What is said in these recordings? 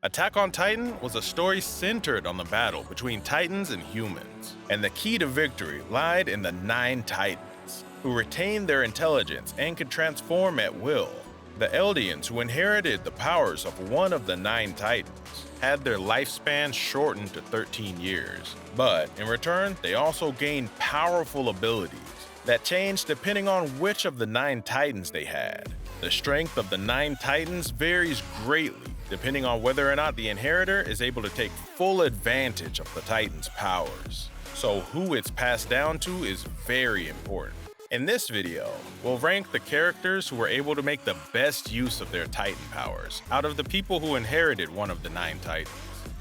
Attack on Titan was a story centered on the battle between Titans and humans, and the key to victory lied in the 9 Titans, who retained their intelligence and could transform at will. The Eldians, who inherited the powers of one of the 9 Titans, had their lifespan shortened to 13 years, but in return, they also gained powerful abilities that changed depending on which of the 9 Titans they had. The strength of the 9 Titans varies greatly depending on whether or not the inheritor is able to take full advantage of the Titan's powers. So who it's passed down to is very important. In this video, we'll rank the characters who were able to make the best use of their Titan powers out of the people who inherited one of the 9 Titans.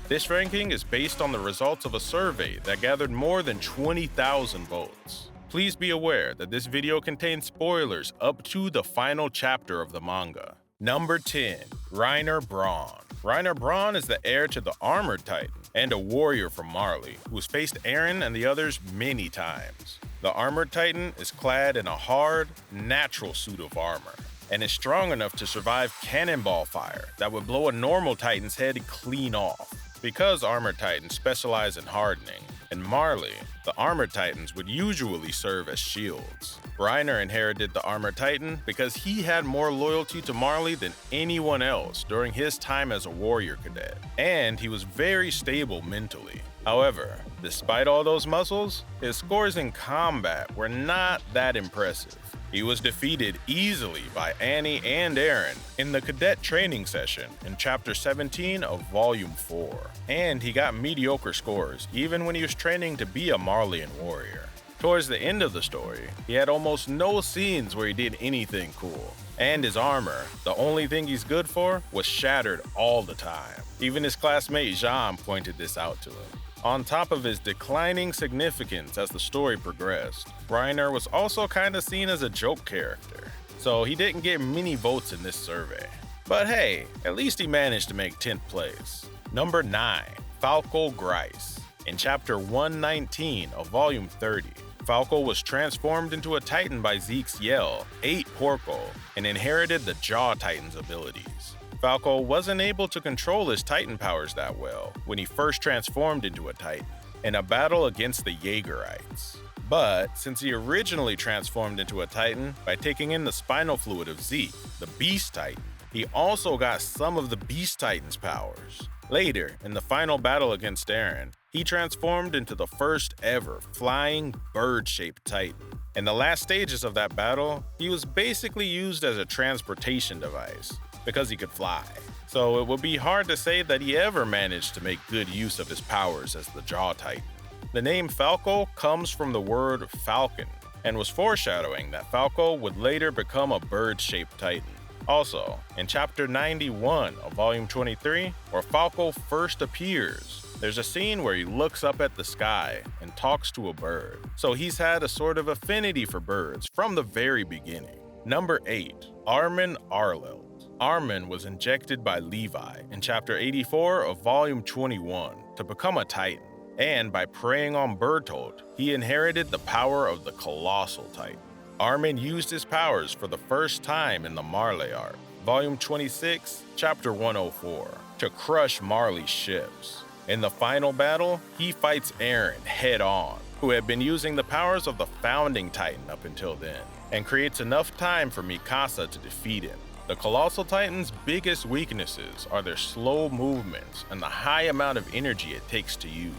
This ranking is based on the results of a survey that gathered more than 20,000 votes. Please be aware that this video contains spoilers up to the final chapter of the manga. Number 10. Reiner Braun. Reiner Braun is the heir to the Armored Titan and a warrior from Marley, who's faced Eren and the others many times. The Armored Titan is clad in a hard, natural suit of armor, and is strong enough to survive cannonball fire that would blow a normal Titan's head clean off. Because Armored Titans specialize in hardening, in Marley, the Armored Titans would usually serve as shields. Reiner inherited the Armored Titan because he had more loyalty to Marley than anyone else during his time as a warrior cadet, and he was very stable mentally. However, despite all those muscles, his scores in combat were not that impressive. He was defeated easily by Annie and Eren in the cadet training session in Chapter 17 of Volume 4, and he got mediocre scores even when he was training to be a Marleyan warrior. Towards the end of the story, he had almost no scenes where he did anything cool, and his armor, the only thing he's good for, was shattered all the time. Even his classmate Jean pointed this out to him. On top of his declining significance as the story progressed, Reiner was also kinda seen as a joke character, so he didn't get many votes in this survey. But hey, at least he managed to make 10th place. Number 9. Falco Grice. In Chapter 119 of Volume 30, Falco was transformed into a Titan by Zeke's yell, ate Porco, and inherited the Jaw Titan's abilities. Falco wasn't able to control his Titan powers that well when he first transformed into a Titan in a battle against the Jaegerites. But since he originally transformed into a Titan by taking in the spinal fluid of Zeke, the Beast Titan, he also got some of the Beast Titan's powers. Later, in the final battle against Eren, he transformed into the first ever flying bird-shaped Titan. In the last stages of that battle, he was basically used as a transportation device, because he could fly. So it would be hard to say that he ever managed to make good use of his powers as the Jaw Titan. The name Falco comes from the word falcon, and was foreshadowing that Falco would later become a bird-shaped Titan. Also, in Chapter 91 of Volume 23, where Falco first appears, there's a scene where he looks up at the sky and talks to a bird. So he's had a sort of affinity for birds from the very beginning. Number 8. Armin Arlelt. Armin was injected by Levi in Chapter 84 of Volume 21 to become a Titan, and by preying on Bertolt, he inherited the power of the Colossal Titan. Armin used his powers for the first time in the Marley arc, Volume 26, Chapter 104, to crush Marley's ships. In the final battle, he fights Eren head-on, who had been using the powers of the Founding Titan up until then, and creates enough time for Mikasa to defeat him. The Colossal Titan's biggest weaknesses are their slow movements and the high amount of energy it takes to use.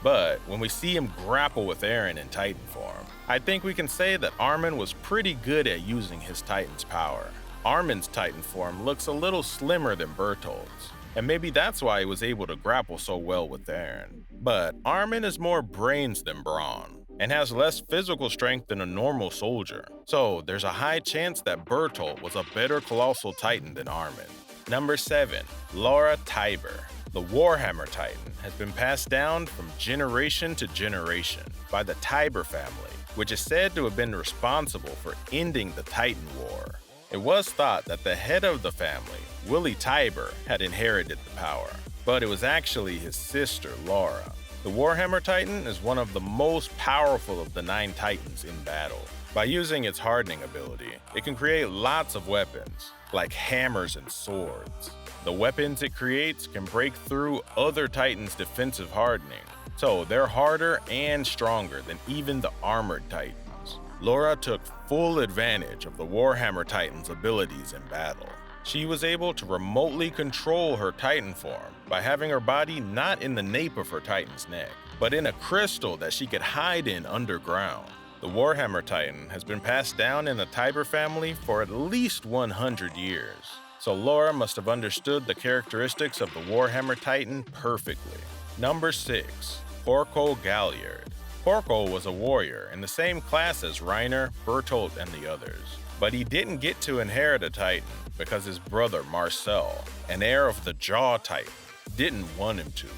But when we see him grapple with Eren in Titan form, I think we can say that Armin was pretty good at using his Titan's power. Armin's Titan form looks a little slimmer than Bertolt's, and maybe that's why he was able to grapple so well with Eren. But Armin is more brains than brawn, and has less physical strength than a normal soldier, so there's a high chance that Bertolt was a better Colossal Titan than Armin. Number 7. Lara Tyber. The Warhammer Titan has been passed down from generation to generation by the Tyber family, which is said to have been responsible for ending the Titan War. It was thought that the head of the family, Willie Tyber, had inherited the power, but it was actually his sister, Lara. The Warhammer Titan is one of the most powerful of the 9 Titans in battle. By using its hardening ability, it can create lots of weapons, like hammers and swords. The weapons it creates can break through other Titans' defensive hardening, so they're harder and stronger than even the armored Titans. Lara took full advantage of the Warhammer Titan's abilities in battle. She was able to remotely control her Titan form by having her body not in the nape of her Titan's neck, but in a crystal that she could hide in underground. The Warhammer Titan has been passed down in the Tyber family for at least 100 years, so Lara must have understood the characteristics of the Warhammer Titan perfectly. Number 6. Porco Galliard. Porco was a warrior in the same class as Reiner, Bertolt, and the others, but he didn't get to inherit a Titan because his brother Marcel, an heir of the Jaw Titan, didn't want him to.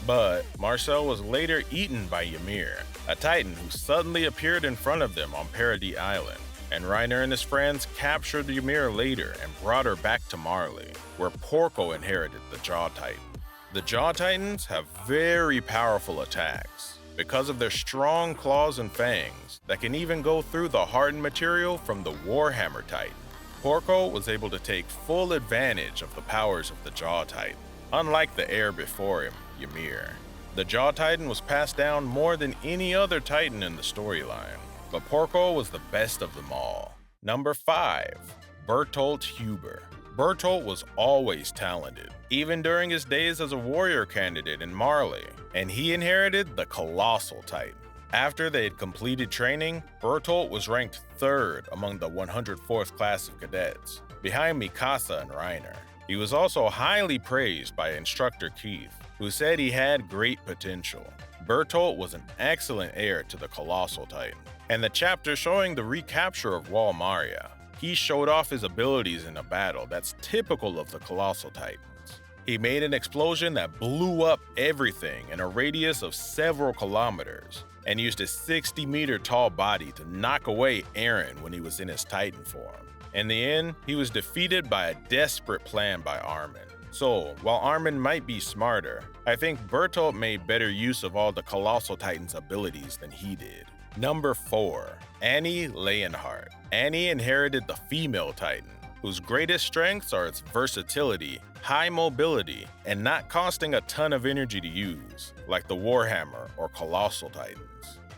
But Marcel was later eaten by Ymir, a Titan who suddenly appeared in front of them on Paradis Island, and Reiner and his friends captured Ymir later and brought her back to Marley, where Porco inherited the Jaw Titan. The Jaw Titans have very powerful attacks because of their strong claws and fangs that can even go through the hardened material from the Warhammer Titan. Porco was able to take full advantage of the powers of the Jaw Titan, unlike the heir before him, Ymir. The Jaw Titan was passed down more than any other Titan in the storyline, but Porco was the best of them all. Number 5. Bertolt Huber. Bertolt was always talented, even during his days as a warrior candidate in Marley, and he inherited the Colossal Titan. After they had completed training, Bertolt was ranked 3rd among the 104th class of cadets, behind Mikasa and Reiner. He was also highly praised by instructor Keith, who said he had great potential. Bertolt was an excellent heir to the Colossal Titan, and the chapter showing the recapture of Wall Maria, he showed off his abilities in a battle that's typical of the Colossal Titans. He made an explosion that blew up everything in a radius of several kilometers, and used his 60-meter tall body to knock away Eren when he was in his Titan form. In the end, he was defeated by a desperate plan by Armin. So, while Armin might be smarter, I think Bertolt made better use of all the Colossal Titan's abilities than he did. Number 4. Annie Leonhart. Annie inherited the female Titan, whose greatest strengths are its versatility, high mobility, and not costing a ton of energy to use, like the Warhammer or Colossal Titans.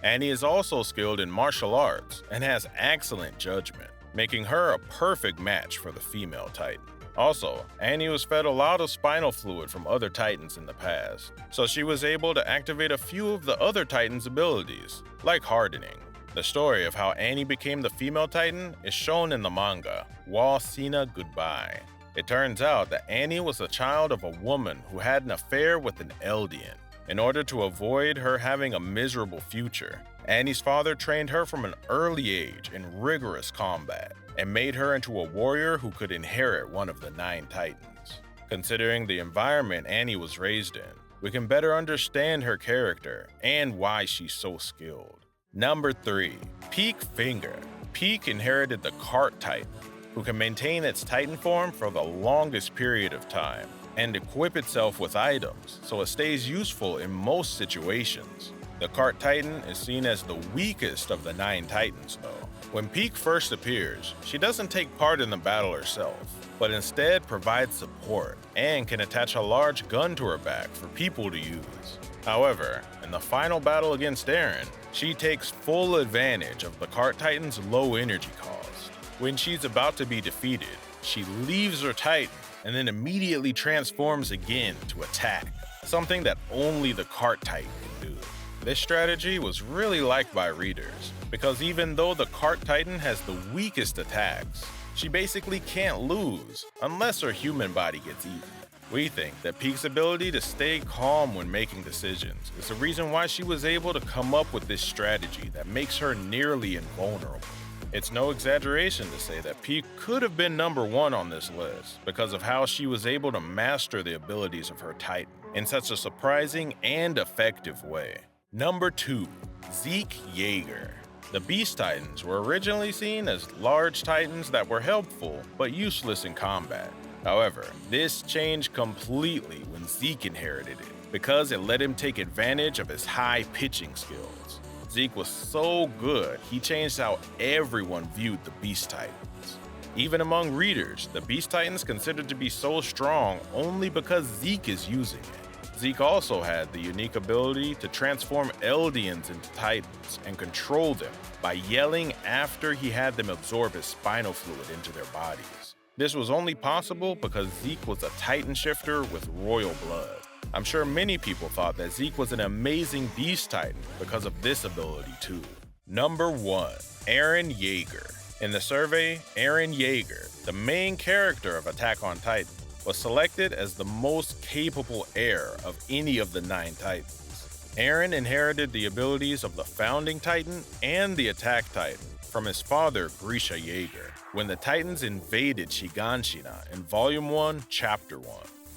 Annie is also skilled in martial arts and has excellent judgment, making her a perfect match for the female Titan. Also, Annie was fed a lot of spinal fluid from other Titans in the past, so she was able to activate a few of the other Titans' abilities, like hardening. The story of how Annie became the female Titan is shown in the manga, Wa Sina Goodbye. It turns out that Annie was the child of a woman who had an affair with an Eldian. In order to avoid her having a miserable future, Annie's father trained her from an early age in rigorous combat, and made her into a warrior who could inherit one of the 9 Titans. Considering the environment Annie was raised in, we can better understand her character and why she's so skilled. Number 3. Pieck Finger. Pieck inherited the Cart Titan, who can maintain its Titan form for the longest period of time, and equip itself with items so it stays useful in most situations. The Cart Titan is seen as the weakest of the 9 Titans though. When Pieck first appears, she doesn't take part in the battle herself, but instead provides support and can attach a large gun to her back for people to use. However, in the final battle against Eren, she takes full advantage of the Cart Titan's low energy cost. When she's about to be defeated, she leaves her Titan and then immediately transforms again to attack, something that only the Cart Titan can do. This strategy was really liked by readers, because even though the Cart Titan has the weakest attacks, she basically can't lose unless her human body gets eaten. We think that Pieck's ability to stay calm when making decisions is the reason why she was able to come up with this strategy that makes her nearly invulnerable. It's no exaggeration to say that Pieck could have been number 1 on this list because of how she was able to master the abilities of her Titan in such a surprising and effective way. Number 2. Zeke Jeager. The Beast Titans were originally seen as large Titans that were helpful but useless in combat. However, this changed completely when Zeke inherited it, because it let him take advantage of his high pitching skills. Zeke was so good, he changed how everyone viewed the Beast Titans. Even among readers, the Beast Titan's considered to be so strong only because Zeke is using it. Zeke also had the unique ability to transform Eldians into Titans and control them by yelling after he had them absorb his spinal fluid into their bodies. This was only possible because Zeke was a Titan shifter with royal blood. I'm sure many people thought that Zeke was an amazing Beast Titan because of this ability too. Number 1. Eren Jeager. In the survey, Eren Jeager, the main character of Attack on Titan, was selected as the most capable heir of any of the 9 Titans. Eren inherited the abilities of the Founding Titan and the Attack Titan from his father Grice Jeager when the Titans invaded Shiganshina in Volume 1, Chapter 1.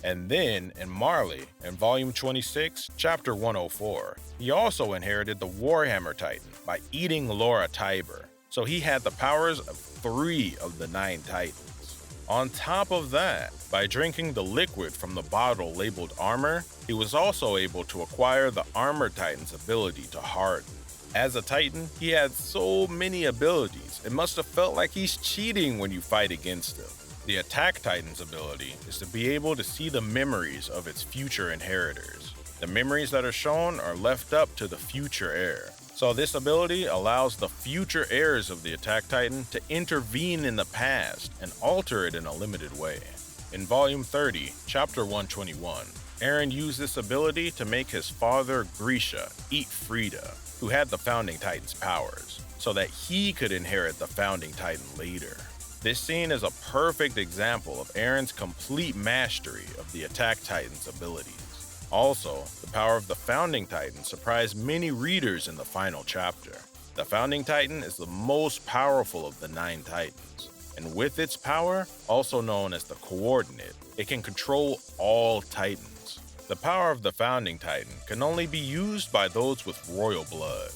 And then, in Marley, in Volume 26, Chapter 104, he also inherited the Warhammer Titan by eating Lara Tyber, so he had the powers of 3 of the 9 Titans. On top of that, by drinking the liquid from the bottle labeled armor, he was also able to acquire the Armor Titan's ability to harden. As a Titan, he had so many abilities, it must have felt like he's cheating when you fight against him. The Attack Titan's ability is to be able to see the memories of its future inheritors. The memories that are shown are left up to the future heir. So this ability allows the future heirs of the Attack Titan to intervene in the past and alter it in a limited way. In Volume 30, Chapter 121, Eren used this ability to make his father Grisha eat Frida, who had the Founding Titan's powers, so that he could inherit the Founding Titan later. This scene is a perfect example of Eren's complete mastery of the Attack Titan's abilities. Also, the power of the Founding Titan surprised many readers in the final chapter. The Founding Titan is the most powerful of the 9 Titans, and with its power, also known as the Coordinate, it can control all Titans. The power of the Founding Titan can only be used by those with royal blood.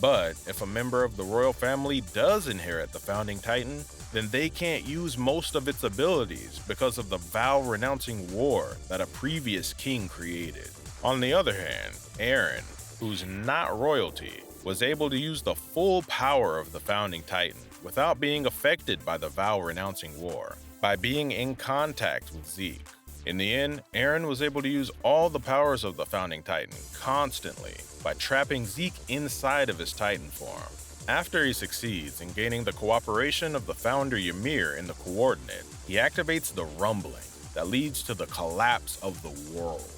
But if a member of the royal family does inherit the Founding Titan, then they can't use most of its abilities because of the vow-renouncing war that a previous king created. On the other hand, Eren, who's not royalty, was able to use the full power of the Founding Titan without being affected by the vow-renouncing war, by being in contact with Zeke. In the end, Eren was able to use all the powers of the Founding Titan constantly by trapping Zeke inside of his Titan form. After he succeeds in gaining the cooperation of the founder Ymir in the Coordinate, he activates the rumbling that leads to the collapse of the world.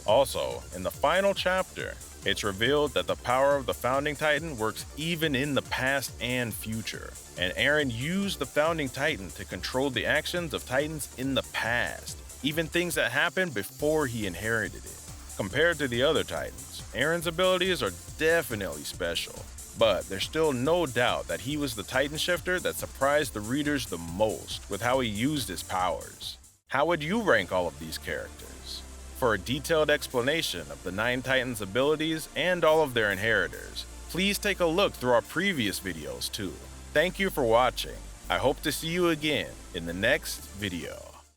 Also, in the final chapter, it's revealed that the power of the Founding Titan works even in the past and future, and Eren used the Founding Titan to control the actions of Titans in the past, even things that happened before he inherited it. Compared to the other Titans, Eren's abilities are definitely special, but there's still no doubt that he was the Titan shifter that surprised the readers the most with how he used his powers. How would you rank all of these characters? For a detailed explanation of the 9 Titans' abilities and all of their inheritors, please take a look through our previous videos too. Thank you for watching. I hope to see you again in the next video.